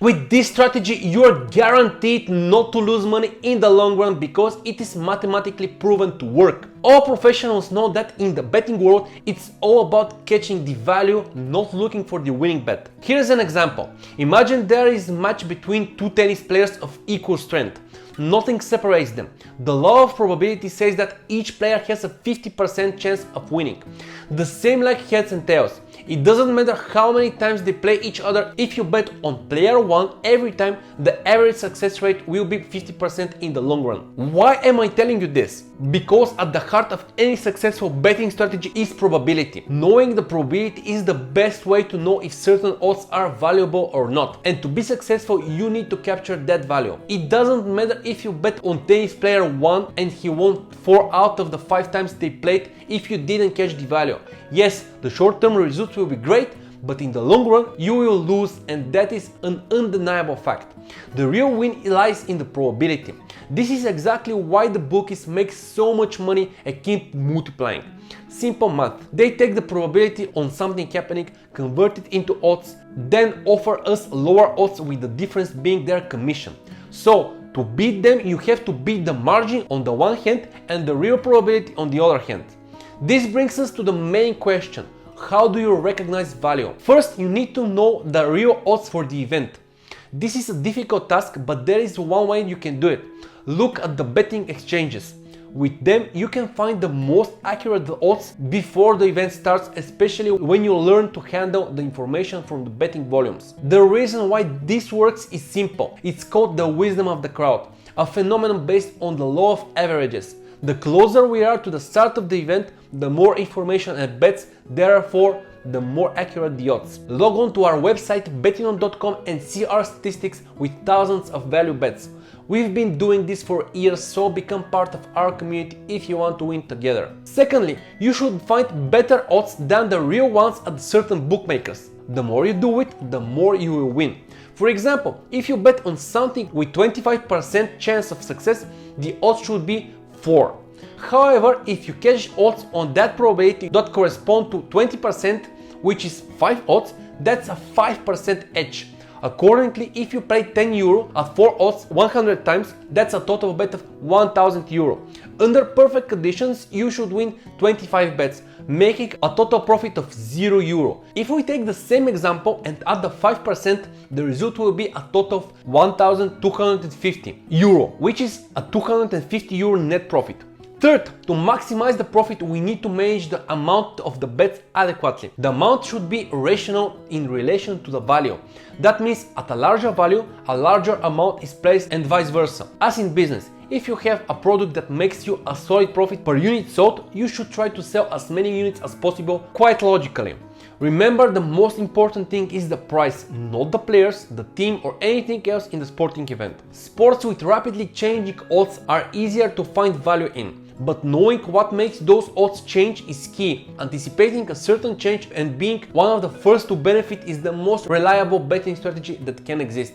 With this strategy, you are guaranteed not to lose money in the long run because it is mathematically proven to work. All professionals know that in the betting world, it's all about catching the value, not looking for the winning bet. Here's an example. Imagine there is a match between two tennis players of equal strength. Nothing separates them. The law of probability says that each player has a 50% chance of winning. The same like heads and tails. It doesn't matter how many times they play each other, if you bet on player 1 every time, the average success rate will be 50% in the long run. Why am I telling you this? Because at the heart of any successful betting strategy is probability. Knowing the probability is the best way to know if certain odds are valuable or not. And to be successful, you need to capture that value. It doesn't matter if you bet on tennis player 1 and he won 4 out of the 5 times they played if you didn't catch the value. Yes, the short-term results will be great, but in the long run you will lose, and that is an undeniable fact. The real win lies in the probability. This is exactly why the bookies make so much money and keep multiplying. Simple math. They take the probability on something happening, convert it into odds, then offer us lower odds with the difference being their commission. So to beat them, you have to beat the margin on the one hand and the real probability on the other hand. This brings us to the main question. How do you recognize value? First, you need to know the real odds for the event. This is a difficult task, but there is one way you can do it. Look at the betting exchanges. With them, you can find the most accurate odds before the event starts, especially when you learn to handle the information from the betting volumes. The reason why this works is simple. It's called the wisdom of the crowd, a phenomenon based on the law of averages. The closer we are to the start of the event, the more information and bets, therefore the more accurate the odds. Log on to our website bettingom.com and see our statistics with thousands of value bets. We've been doing this for years, so become part of our community if you want to win together. Secondly, you should find better odds than the real ones at certain bookmakers. The more you do it, the more you will win. For example, if you bet on something with 25% chance of success, the odds should be 4. However, if you catch odds on that probability that correspond to 20%, which is 5 odds, that's a 5% edge. Accordingly, if you play 10 euro at 4 odds 100 times, that's a total bet of 1000 euro. Under perfect conditions, you should win 25 bets, making a total profit of 0 euro. If we take the same example and add the 5%, the result will be a total of 1250 euro, which is a 250 euro net profit. Third, to maximize the profit, we need to manage the amount of the bets adequately. The amount should be rational in relation to the value. That means at a larger value, a larger amount is placed and vice versa. As in business, if you have a product that makes you a solid profit per unit sold, you should try to sell as many units as possible, quite logically. Remember, the most important thing is the price, not the players, the team or anything else in the sporting event. Sports with rapidly changing odds are easier to find value in. But knowing what makes those odds change is key. Anticipating a certain change and being one of the first to benefit is the most reliable betting strategy that can exist.